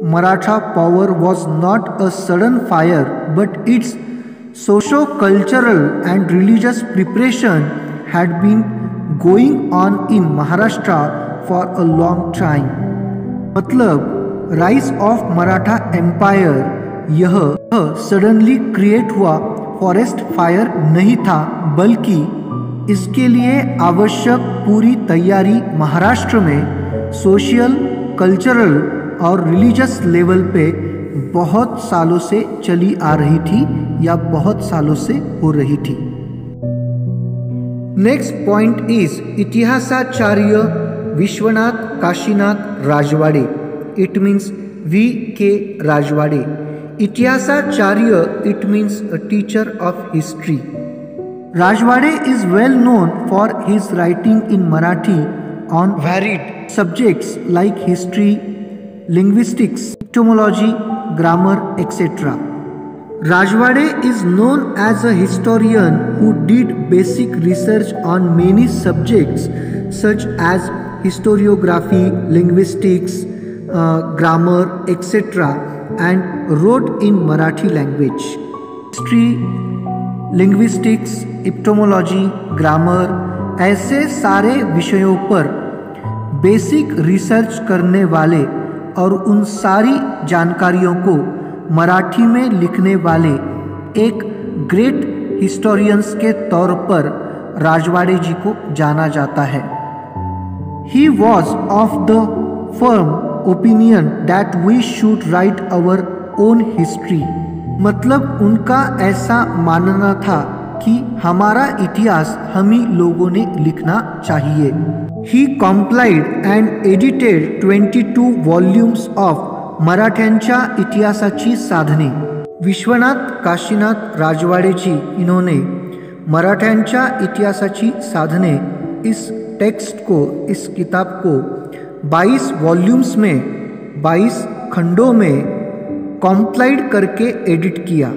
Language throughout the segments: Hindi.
Maratha power was not a sudden fire, but its socio-cultural and religious preparation had been going on in Maharashtra for a long time. मतलब राइज ऑफ मराठा एम्पायर यह सडनली क्रिएट हुआ फॉरेस्ट फायर नहीं था, बल्कि इसके लिए आवश्यक पूरी तैयारी महाराष्ट्र में सोशल, कल्चरल और रिलीजियस लेवल पे बहुत सालों से चली आ रही थी या बहुत सालों से हो रही थी। नेक्स्ट पॉइंट इज इतिहासाचार्य Vishwanath Kashinath Rajwade. It means V.K. Rajwade. इतिहासाचार्य it means a teacher of history. Rajwade is well known for his writing in Marathi on varied subjects like history, linguistics, etymology, grammar, etc. Rajwade is known as a historian who did basic research on many subjects such as historiography, linguistics, grammar, etc. and wrote in Marathi language. History, linguistics, etymology, grammar ऐसे सारे विषयों पर बेसिक रिसर्च करने वाले और उन सारी जानकारियों को मराठी में लिखने वाले एक ग्रेट हिस्टोरियंस के तौर पर राजवाड़े जी को जाना जाता है। He was of the firm opinion that we should write our own history. मतलब उनका ऐसा मानना था कि हमारा इतिहास हम ही लोगों ने लिखना चाहिए। ही कॉम्प्लाइड एंड एडिटेड 22 वॉल्यूम्स ऑफ मराठ्यांच्या इतिहासाची साधने। विश्वनाथ काशीनाथ राजवाड़े जी इन्होंने मराठ्यांच्या इतिहासाची साधने इस टेक्स्ट को, इस किताब को 22 वॉल्यूम्स में 22 खंडों में कॉम्प्लाइड करके एडिट किया।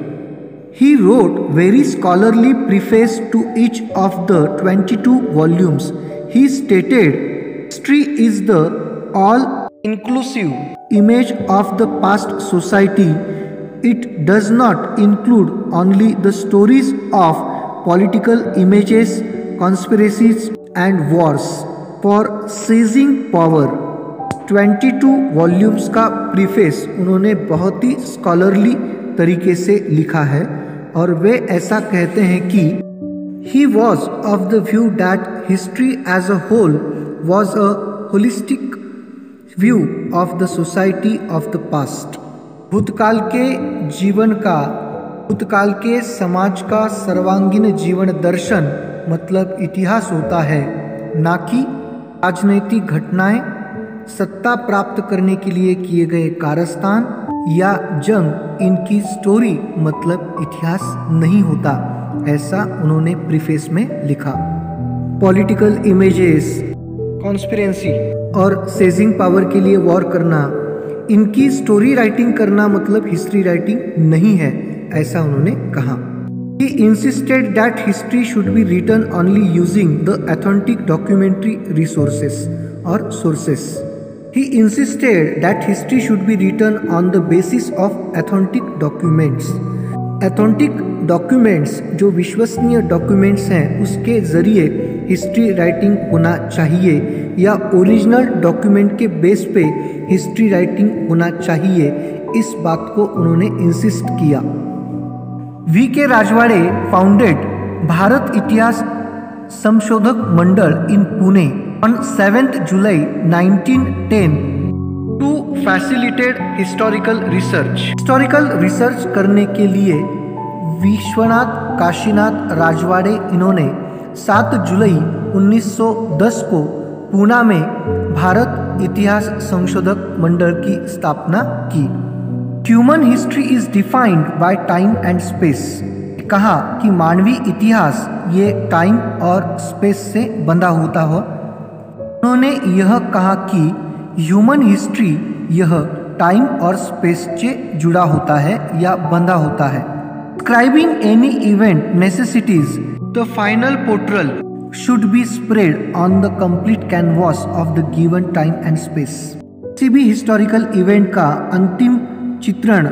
He wrote very scholarly preface to each of the 22 volumes. He stated history is the all inclusive image of the past society. It does not include only the stories of political images, conspiracies and wars for seizing power. 22 volumes का प्रीफेस उन्होंने बहुत ही स्कॉलरली तरीके से लिखा है और वे ऐसा कहते हैं कि he was of the view that history as a whole was a holistic view of the society of the past. भूतकाल के जीवन का, भूतकाल के समाज का सर्वांगीण जीवन दर्शन मतलब इतिहास होता है, ना कि राजनीतिक घटनाएं, सत्ता प्राप्त करने के लिए किए गए कारस्तान या जंग इनकी स्टोरी मतलब इतिहास नहीं होता, ऐसा उन्होंने प्रीफेस में लिखा। पॉलिटिकल इमेजेस, कॉन्स्पिरेसी और सेजिंग पावर के लिए वॉर करना, इनकी स्टोरी राइटिंग करना मतलब हिस्ट्री राइटिंग नहीं है, ऐसा उन्होंने कहा। He insisted that history should be written only using the authentic documentary resources or sources. He insisted that history should be written on the basis of authentic documents. Authentic documents जो विश्वसनीय डॉक्यूमेंट्स हैं उसके ज़रिए हिस्ट्री राइटिंग होना चाहिए या ओरिजिनल डॉक्यूमेंट के बेस पे हिस्ट्री राइटिंग होना चाहिए, इस बात को उन्होंने इंसिस्ट किया। V.K. राजवाड़े फाउंडेड भारत इतिहास संशोधक मंडल इन Pune on 7th July 1910 to facilitate historical research. Historical research करने के लिए विश्वनाथ काशीनाथ राजवाड़े इन्होंने 7 जुलाई 1910 को पूना में भारत इतिहास संशोधक मंडल की स्थापना की। Human history is defined by time and space. कहा कि मानवीय इतिहास ये टाइम और स्पेस से बंधा होता हो। उन्होंने यह कहा कि ह्यूमन हिस्ट्री यह टाइम और स्पेस से जुड़ा होता है या बंधा होता है। Describing any event necessitates the final portrayal should be spread on the complete canvas of the given time and space. किसी भी हिस्टोरिकल इवेंट का अंतिम चित्रण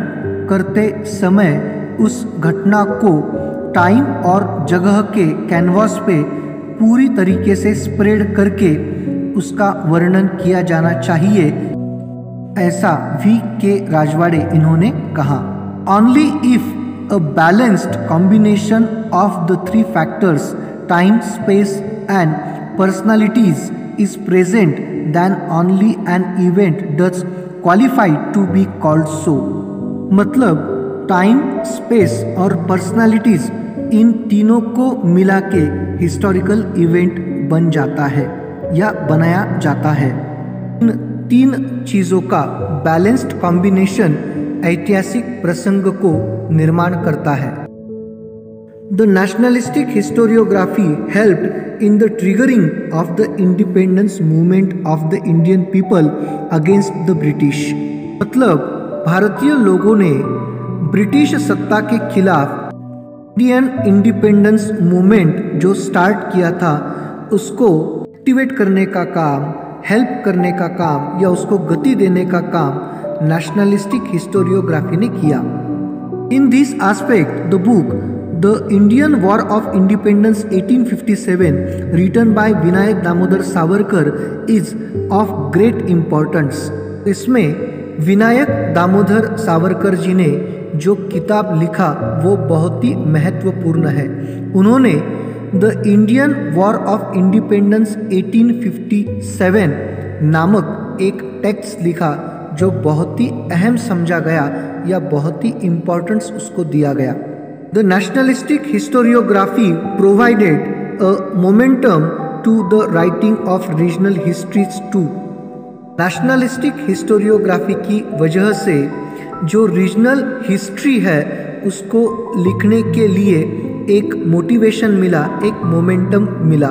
करते समय उस घटना को टाइम और जगह के कैनवास पे पूरी तरीके से स्प्रेड करके उसका वर्णन किया जाना चाहिए, ऐसा V.K. राजवाड़े इन्होंने कहा। Only if a balanced combination of the three factors time, space and personalities is present then only an event does qualified to be called so. मतलब टाइम, स्पेस और पर्सनालिटीज इन तीनों को मिला के हिस्टोरिकल इवेंट बन जाता है या बनाया जाता है। इन तीन चीज़ों का बैलेंस्ड कॉम्बिनेशन ऐतिहासिक प्रसंग को निर्माण करता है। The nationalistic historiography helped in the triggering of the independence movement of the Indian people against the British. मतलब भारतीय लोगों ने ब्रिटिश सत्ता के खिलाफ इंडियन इंडिपेंडेंस मूवमेंट जो स्टार्ट किया था उसको एक्टिवेट करने का काम, हेल्प करने का काम या उसको गति देने का काम नेशनलिस्टिक हिस्टोरियोग्राफी ने किया। In this aspect the book the Indian war of independence 1857 written by Vinayak Damodar Savarkar is of great importance. इसमें विनायक दामोदर सावरकर जी ने जो किताब लिखा वो बहुत ही महत्वपूर्ण है। उन्होंने the Indian war of independence 1857 नामक एक टेक्स्ट लिखा जो बहुत ही अहम समझा गया या बहुत ही इम्पोर्टेंस उसको दिया गया। The nationalistic historiography provided a momentum to the writing of regional histories too. Nationalistic historiography की वजह से जो रीजनल हिस्ट्री है उसको लिखने के लिए एक मोटिवेशन मिला, एक मोमेंटम मिला।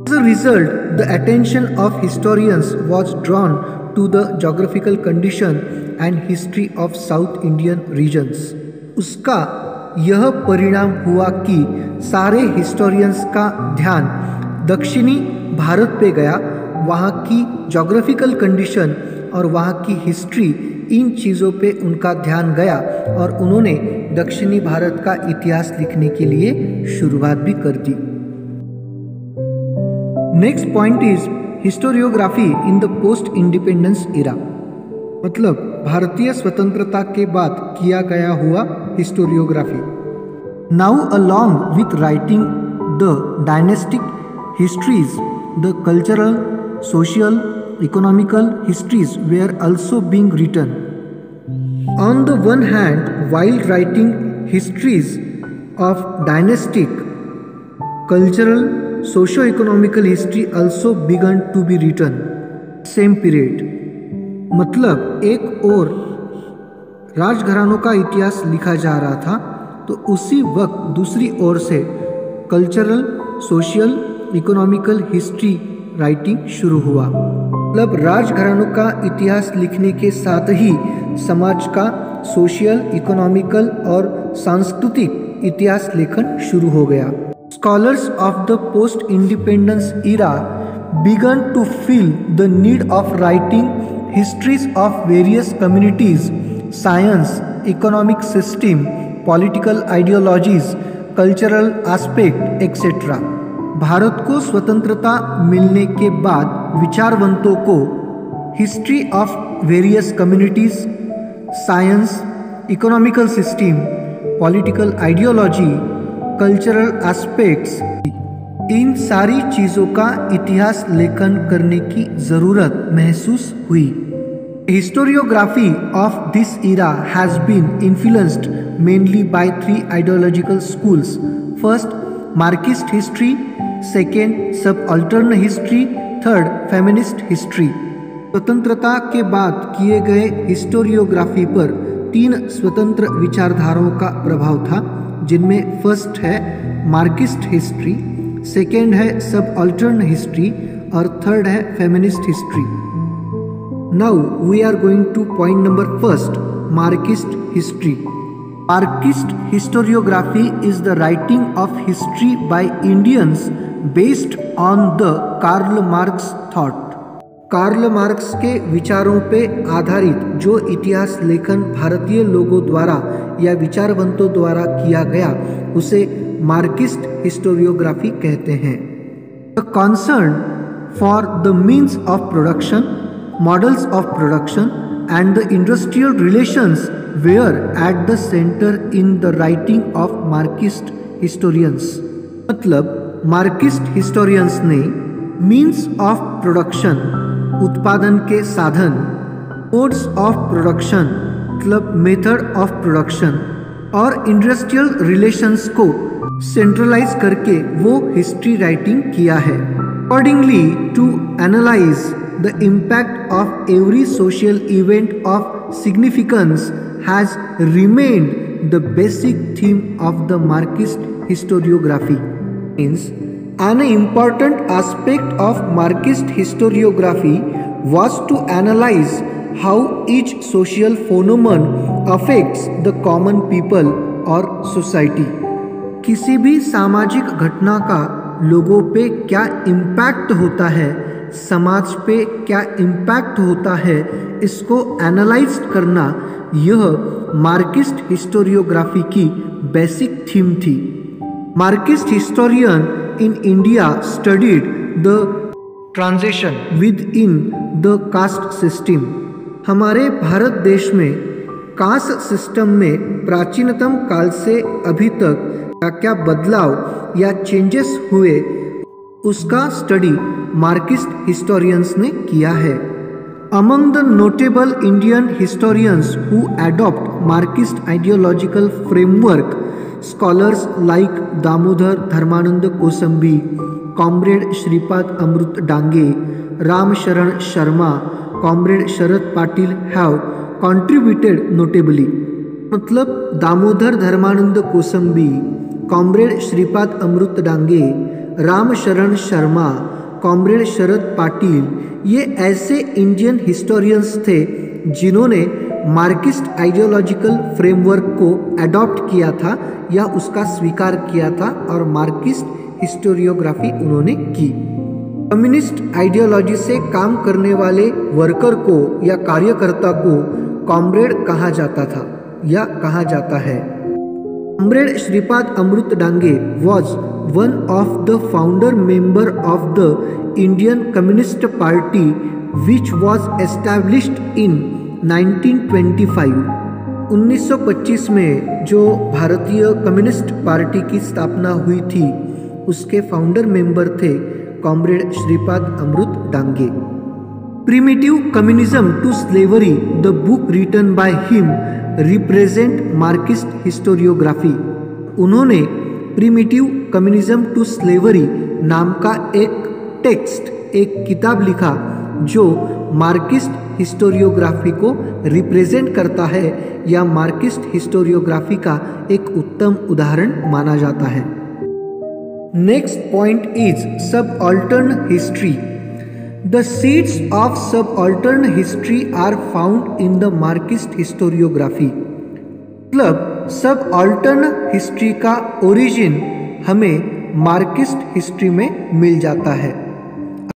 As a result, the attention of historians was drawn to the geographical condition and history of South Indian regions. उसका यह परिणाम हुआ कि सारे हिस्टोरियंस का ध्यान दक्षिणी भारत पे गया, वहाँ की जोग्राफिकल कंडीशन और वहाँ की हिस्ट्री, इन चीज़ों पे उनका ध्यान गया और उन्होंने दक्षिणी भारत का इतिहास लिखने के लिए शुरुआत भी कर दी। Next point is historiography in the post independence era. मतलब भारतीय स्वतंत्रता के बाद किया गया हुआ historiography. Now along with writing the dynastic histories, the cultural, social, economical histories were also being written. On the one hand, while writing histories of dynastic, cultural, socio-economical history also began to be written same period. मतलब एक और राजघरानों का इतिहास लिखा जा रहा था तो उसी वक्त दूसरी ओर से cultural, social, economical history writing शुरू हुआ। मतलब राजघरानों का इतिहास लिखने के साथ ही समाज का सोशल, इकोनॉमिकल और सांस्कृतिक इतिहास लेखन शुरू हो गया। Scholars of the post independence era began to feel the need of writing histories of various communities, science, economic system, political ideologies, cultural aspect, etc. Bharat को स्वतंत्रता मिलने के बाद विचारवंतों को history of various communities, science, economical system, political ideology, cultural aspects, इन सारी चीज़ों का इतिहास लेखन करने की ज़रूरत महसूस हुई। Historiography of this era has been influenced mainly by three ideological schools. First, Marxist history, second, subaltern history, third, feminist history. स्वतंत्रता के बाद किए गए हिस्टोरियोग्राफी पर तीन स्वतंत्र विचारधाराओं का प्रभाव था, जिनमें फर्स्ट है मार्क्सिस्ट हिस्ट्री, सेकेंड है सबअल्टर्न हिस्ट्री और थर्ड है feminist history. Now we are going to point number first, Marxist history. Marxist historiography is the writing of history by Indians based on the Karl Marx thought. Karl Marx के विचारों पे आधारित जो इतिहास लेखन भारतीय लोगों द्वारा या विचारवंतों द्वारा किया गया उसे मार्क्सिस्ट हिस्टोरियोग्राफी कहते हैं। The concern for the means of production, models of production and the industrial relations were at the centre in the writing of Marxist historians. मतलब मार्क्सिस्ट हिस्टोरियंस ने मीन्स ऑफ प्रोडक्शन, उत्पादन के साधन, मोड्स ऑफ प्रोडक्शन मतलब मेथड ऑफ प्रोडक्शन और इंडस्ट्रियल रिलेशंस को सेंट्रलाइज करके वो हिस्ट्री राइटिंग किया है। Accordingly to analyse the impact of every social event of significance has remained the basic theme of the Marxist historiography. Means an important aspect of Marxist historiography was to analyze how each social phenomenon affects the common people or society. किसी भी सामाजिक घटना का लोगों पे क्या इम्पैक्ट होता है, समाज पे क्या इम्पैक्ट होता है, इसको एनालाइज करना यह मार्क्सिस्ट हिस्टोरियोग्राफी की बेसिक थीम थी। Marxist historian in India studied the transition within the caste system. हमारे भारत देश में कास्ट सिस्टम में प्राचीनतम काल से अभी तक क्या क्या बदलाव या चेंजेस हुए उसका स्टडी मार्क्सिस्ट हिस्टोरियंस ने किया है। Among the notable Indian historians who adopt Marxist ideological framework, scholars like Damodar Dharmanand Kosambi, Comrade Shripad Amrut Dange, Ram Sharan Sharma, Comrade Sharad Patil have contributed notably. मतलब दामोदर धर्मानंद कोसंबी, कॉमरेड श्रीपाद अमृत डांगे, राम शरण शर्मा, कॉमरेड शरद पाटिल, ये ऐसे इंडियन हिस्टोरियंस थे जिन्होंने मार्क्सिस्ट आइडियोलॉजिकल फ्रेमवर्क को अडॉप्ट किया था या उसका स्वीकार किया था और मार्क्सिस्ट हिस्टोरियोग्राफी उन्होंने की। कम्युनिस्ट आइडियोलॉजी से काम करने वाले वर्कर को या कार्यकर्ता को कॉमरेड कहा जाता था या कहा जाता है। Comrade Shripad Amrit Dange was one of the founder member of the Indian Communist Party which was established in 1925. 1925 में जो भारतीय कम्युनिस्ट पार्टी की स्थापना हुई थी उसके फाउंडर मेंबर थे comrade Shripad Amrit Dange. Primitive Communism to Slavery, the book written by him, represent Marxist historiography. उन्होंने प्रिमिटिव कम्युनिज्म टू स्लेवरी नाम का एक टेक्स्ट, एक किताब लिखा जो मार्क्सिस्ट हिस्टोरियोग्राफी को रिप्रेजेंट करता है या मार्क्सिस्ट हिस्टोरियोग्राफी का एक उत्तम उदाहरण माना जाता है। Next point is subaltern history. The seeds of subaltern history are found in the Marxist historiography. मतलब सबऑल्टर्न हिस्ट्री का ओरिजिन हमें मार्क्सिस्ट हिस्ट्री में मिल जाता है।